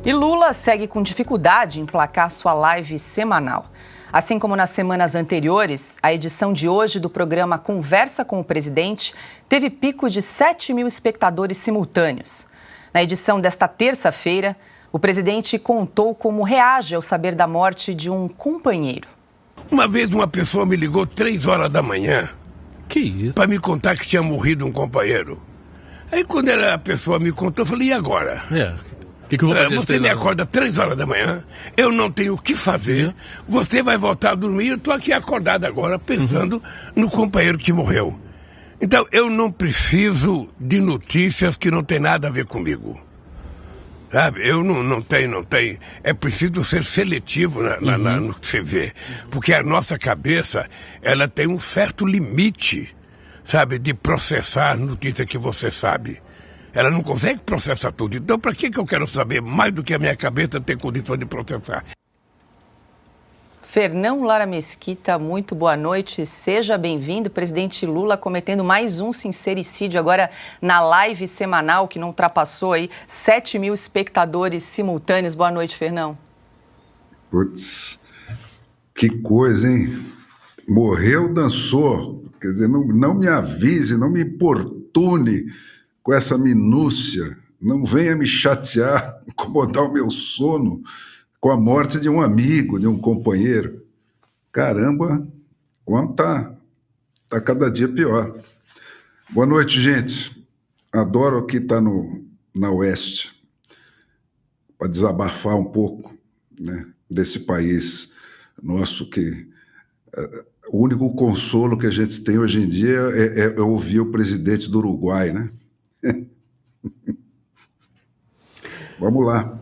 E Lula segue com dificuldade em emplacar sua live semanal. Assim como nas semanas anteriores, a edição de hoje do programa Conversa com o Presidente teve pico de 7 mil espectadores simultâneos. Na edição desta terça-feira, o presidente contou como reage ao saber da morte de um companheiro. Uma vez uma pessoa me ligou 3 horas da manhã para me contar que tinha morrido um companheiro. Aí quando a pessoa me contou, eu falei, e agora? O que eu vou fazer? Você me acorda 3 horas da manhã, eu não tenho o que fazer, você vai voltar a dormir, eu estou aqui acordado agora pensando no companheiro que morreu. Então, eu não preciso de notícias que não tem nada a ver comigo. Sabe? Eu não tenho. É preciso ser seletivo no que você vê. Porque a nossa cabeça, ela tem um certo limite, sabe, de processar notícia que você sabe. Ela não consegue processar tudo. Então, para que eu quero saber mais do que a minha cabeça ter condição de processar? Fernão Lara Mesquita, muito boa noite. Seja bem-vindo. Presidente Lula cometendo mais um sincericídio agora na live semanal, que não ultrapassou aí 7 mil espectadores simultâneos. Boa noite, Fernão. Putz, que coisa, hein? Morreu, dançou. Quer dizer, não me avise, não me importune com essa minúcia, não venha me chatear, incomodar o meu sono com a morte de um amigo, de um companheiro. Caramba, o homem tá cada dia pior. Boa noite, gente. Adoro aqui estar na Oeste, para desabafar um pouco, né, desse país nosso que... o único consolo que a gente tem hoje em dia é ouvir o presidente do Uruguai, né? Vamos lá.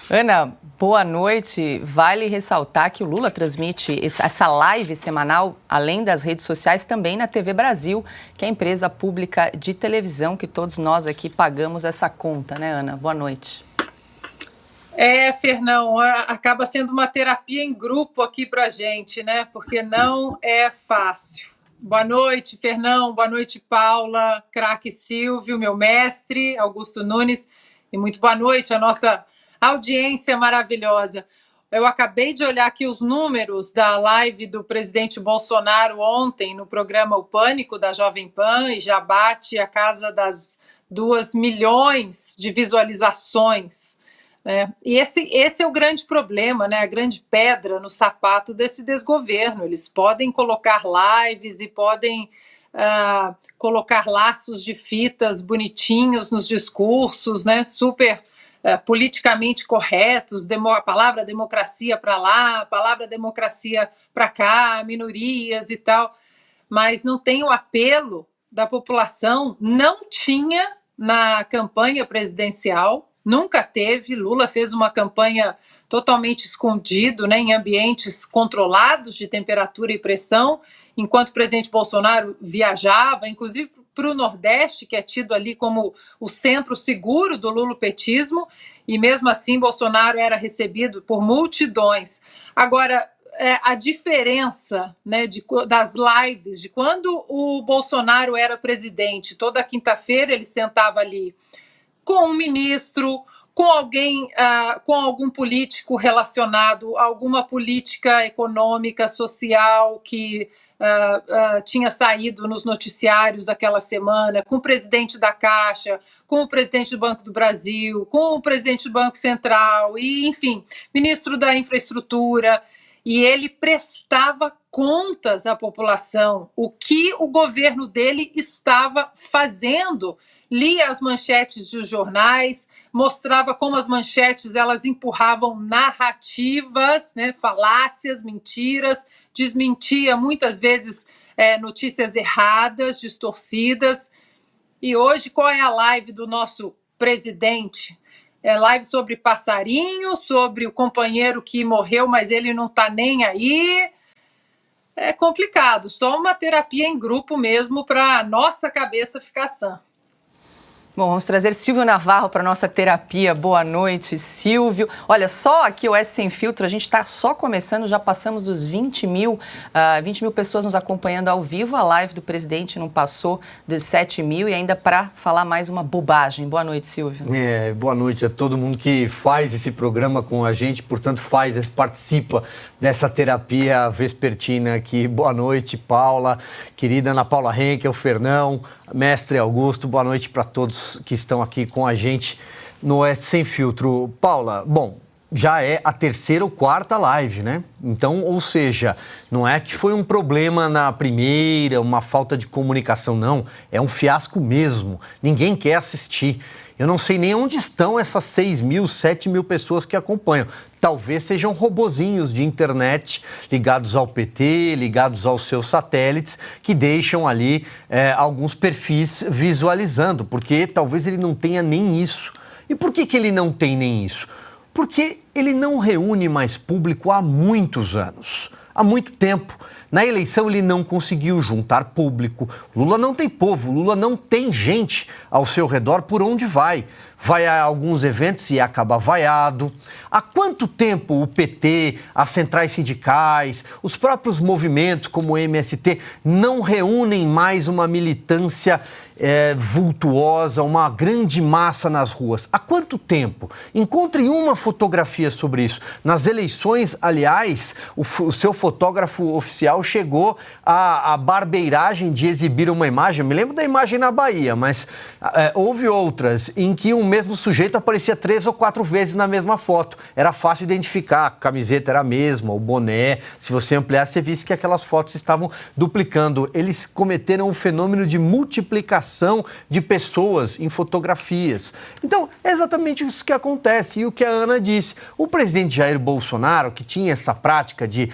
Ana, boa noite. Vale ressaltar que o Lula transmite essa live semanal, além das redes sociais, também na TV Brasil, que é a empresa pública de televisão que todos nós aqui pagamos essa conta, né, Ana? Boa noite. Fernão, acaba sendo uma terapia em grupo aqui pra gente, né? Porque não é fácil. Boa noite, Fernão. Boa noite, Paula, craque Silvio, meu mestre, Augusto Nunes. E muito boa noite à nossa audiência maravilhosa. Eu acabei de olhar aqui os números da live do presidente Bolsonaro ontem no programa O Pânico da Jovem Pan e já bate a casa das 2 milhões de visualizações. E esse é o grande problema, né? A grande pedra no sapato desse desgoverno. Eles podem colocar lives e podem colocar laços de fitas bonitinhos nos discursos, né? Super politicamente corretos, a palavra democracia para lá, a palavra democracia para cá, minorias e tal, mas não tem o apelo da população, não tinha na campanha presidencial. Nunca teve. Lula fez uma campanha totalmente escondido, né, em ambientes controlados de temperatura e pressão, enquanto o presidente Bolsonaro viajava, inclusive para o Nordeste, que é tido ali como o centro seguro do lulopetismo, e mesmo assim Bolsonaro era recebido por multidões. Agora, a diferença, né, das lives, de quando o Bolsonaro era presidente, toda quinta-feira ele sentava ali com um ministro, com alguém, com algum político relacionado a alguma política econômica, social que tinha saído nos noticiários daquela semana, com o presidente da Caixa, com o presidente do Banco do Brasil, com o presidente do Banco Central, e, enfim, ministro da Infraestrutura. E ele prestava contas à população, o que o governo dele estava fazendo. Lia as manchetes dos jornais, mostrava como as manchetes elas empurravam narrativas, né, falácias, mentiras, desmentia muitas vezes notícias erradas, distorcidas. E hoje, qual é a live do nosso presidente? É live sobre passarinho, sobre o companheiro que morreu, mas ele não está nem aí. É complicado, só uma terapia em grupo mesmo para a nossa cabeça ficar sã. Bom, vamos trazer Silvio Navarro para a nossa terapia. Boa noite, Silvio. Olha, só aqui o S Sem Filtro, a gente está só começando, já passamos dos 20 mil pessoas nos acompanhando ao vivo. A live do presidente não passou dos 7 mil e ainda para falar mais uma bobagem. Boa noite, Silvio. Boa noite a todo mundo que faz esse programa com a gente, portanto participa dessa terapia vespertina aqui. Boa noite, Paula, querida Ana Paula Henkel, Fernão, mestre Augusto, boa noite para todos que estão aqui com a gente no S Sem Filtro. Paula, bom, já é a terceira ou quarta live, né? Então, ou seja, não é que foi um problema na primeira, uma falta de comunicação, não. É um fiasco mesmo. Ninguém quer assistir. Eu não sei nem onde estão essas 6 mil, 7 mil pessoas que acompanham. Talvez sejam robozinhos de internet ligados ao PT, ligados aos seus satélites, que deixam ali alguns perfis visualizando, porque talvez ele não tenha nem isso. E por que ele não tem nem isso? Porque ele não reúne mais público há muitos anos, há muito tempo. Na eleição ele não conseguiu juntar público. Lula não tem povo, Lula não tem gente ao seu redor por onde vai. Vai a alguns eventos e acaba vaiado. Há quanto tempo o PT, as centrais sindicais, os próprios movimentos como o MST não reúnem mais uma militância vultuosa, uma grande massa nas ruas? Há quanto tempo? Encontrem uma fotografia sobre isso. Nas eleições, aliás, o seu fotógrafo oficial chegou à barbeiragem de exibir uma imagem. Eu me lembro da imagem na Bahia, mas houve outras em que o mesmo sujeito aparecia 3 ou 4 vezes na mesma foto. Era fácil identificar, a camiseta era a mesma, o boné. Se você ampliar, você visse que aquelas fotos estavam duplicando. Eles cometeram um fenômeno de multiplicação de pessoas em fotografias. Então, é exatamente isso que acontece. E o que a Ana disse, o presidente Jair Bolsonaro, que tinha essa prática de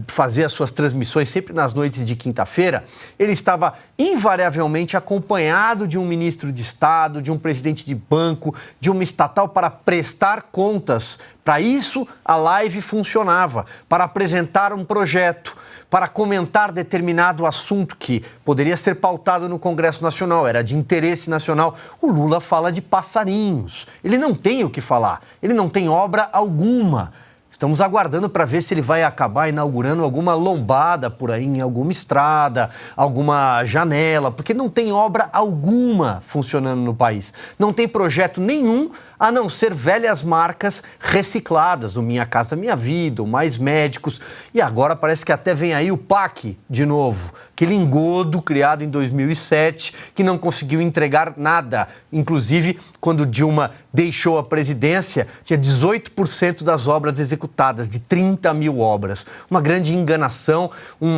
fazer as suas transmissões sempre nas noites de quinta-feira, ele estava invariavelmente acompanhado de um ministro de Estado, de um presidente de banco, de uma estatal para prestar contas. Para isso, a live funcionava, para apresentar um projeto, para comentar determinado assunto que poderia ser pautado no Congresso Nacional, era de interesse nacional. O Lula fala de passarinhos. Ele não tem o que falar, ele não tem obra alguma. Estamos aguardando para ver se ele vai acabar inaugurando alguma lombada por aí, em alguma estrada, alguma janela, porque não tem obra alguma funcionando no país. Não tem projeto nenhum, a não ser velhas marcas recicladas, o Minha Casa Minha Vida, o Mais Médicos, e agora parece que até vem aí o PAC de novo, aquele engodo criado em 2007, que não conseguiu entregar nada. Inclusive, quando Dilma deixou a presidência, tinha 18% das obras executadas, de 30 mil obras. Uma grande enganação, um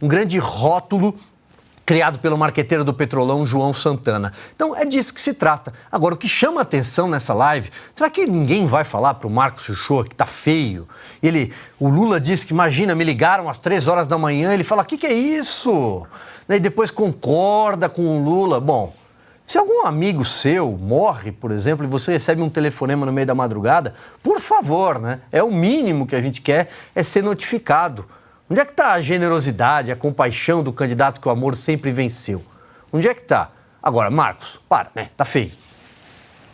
grande rótulo criado pelo marqueteiro do Petrolão, João Santana. Então, é disso que se trata. Agora, o que chama a atenção nessa live, será que ninguém vai falar para o Marcos Uchoa que tá feio? O Lula disse que, imagina, me ligaram às 3 horas da manhã, ele fala, o que é isso? E depois concorda com o Lula. Bom, se algum amigo seu morre, por exemplo, e você recebe um telefonema no meio da madrugada, por favor, né? É o mínimo que a gente quer, é ser notificado. Onde é que está a generosidade, a compaixão do candidato que o amor sempre venceu? Onde é que está? Agora, Marcos, para, né? Tá feio.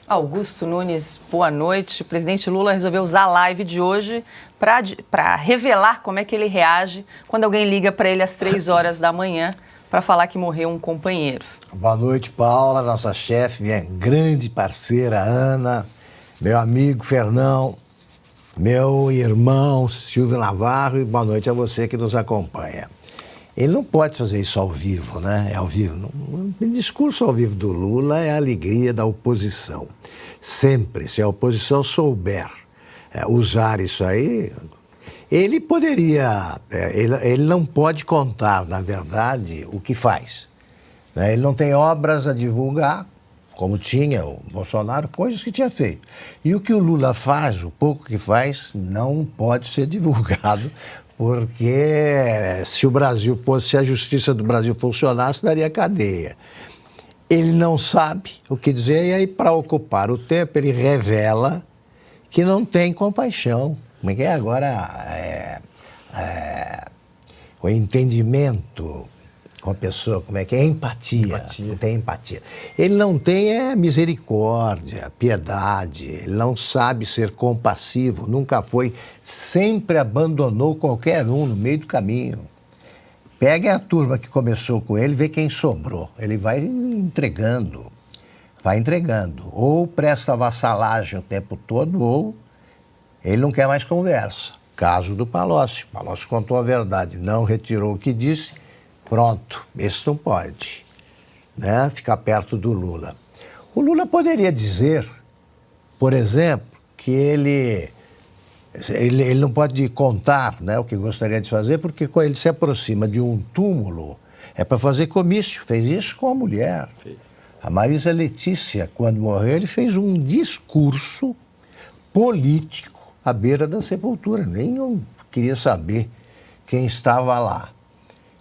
Augusto Nunes, boa noite. O presidente Lula resolveu usar a live de hoje para revelar como é que ele reage quando alguém liga para ele às 3 horas da manhã para falar que morreu um companheiro. Boa noite, Paula, nossa chefe, minha grande parceira, Ana, meu amigo Fernão, meu irmão Silvio Navarro, e boa noite a você que nos acompanha. Ele não pode fazer isso ao vivo, né? É ao vivo. O discurso ao vivo do Lula é a alegria da oposição. Sempre, se a oposição souber usar isso aí, ele poderia... Ele não pode contar, na verdade, o que faz. Né? Ele não tem obras a divulgar, como tinha o Bolsonaro, coisas que tinha feito. E o que o Lula faz, o pouco que faz, não pode ser divulgado, porque se a justiça do Brasil funcionasse, daria cadeia. Ele não sabe o que dizer, e aí, para ocupar o tempo, ele revela que não tem compaixão. Como é que é agora? O entendimento com a pessoa, como é que é? Empatia. Não tem empatia. Ele não tem misericórdia, piedade, ele não sabe ser compassivo, nunca foi, sempre abandonou qualquer um no meio do caminho. Pega a turma que começou com ele, vê quem sobrou. Ele vai entregando. Ou presta vassalagem o tempo todo, ou ele não quer mais conversa. Caso do Palocci. O Palocci contou a verdade, não retirou o que disse. Pronto, esse não pode, né? Ficar perto do Lula. O Lula poderia dizer, por exemplo, que ele não pode contar, né, o que gostaria de fazer, porque quando ele se aproxima de um túmulo, é para fazer comício. Fez isso com a mulher. Sim. A Marisa Letícia, quando morreu, ele fez um discurso político à beira da sepultura. Nem eu queria saber quem estava lá.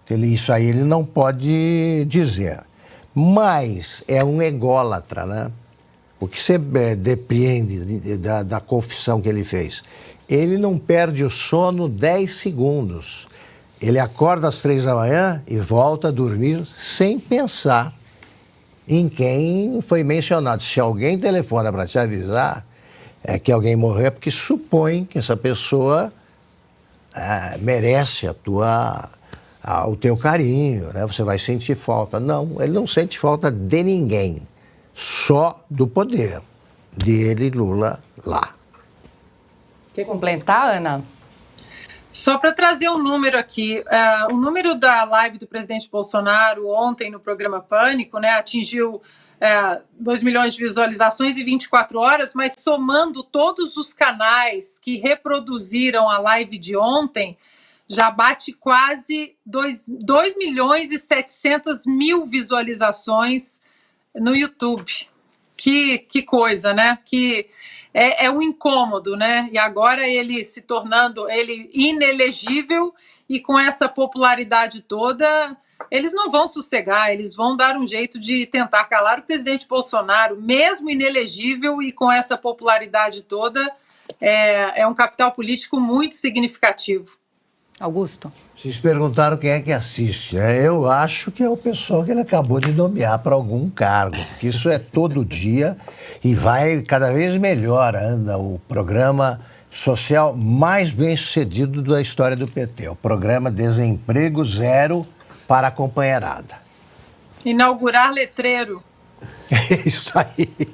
Isso aí ele não pode dizer. Mas é um ególatra, né? O que você depreende da confissão que ele fez? Ele não perde o sono 10 segundos. Ele acorda às 3 da manhã e volta a dormir sem pensar em quem foi mencionado. Se alguém telefona para te avisar que alguém morreu, é porque supõe que essa pessoa merece o teu carinho, né? Você vai sentir falta. Não, ele não sente falta de ninguém, só do poder dele, Lula, lá. Quer complementar, Ana? Só para trazer um número aqui, o número da live do presidente Bolsonaro ontem no programa Pânico, né, atingiu 2 milhões de visualizações em 24 horas, mas somando todos os canais que reproduziram a live de ontem, já bate quase 2 milhões e 700 mil visualizações no YouTube. Que coisa, né? Que é um incômodo, né? E agora ele se tornando inelegível e com essa popularidade toda, eles não vão sossegar, eles vão dar um jeito de tentar calar o presidente Bolsonaro, mesmo inelegível e com essa popularidade toda, é um capital político muito significativo. Augusto? Vocês perguntaram quem é que assiste, né? Eu acho que é o pessoal que ele acabou de nomear para algum cargo, porque isso é todo dia e vai cada vez melhor, anda o programa social mais bem sucedido da história do PT, o programa Desemprego Zero para a Companheirada. Inaugurar letreiro. É isso aí.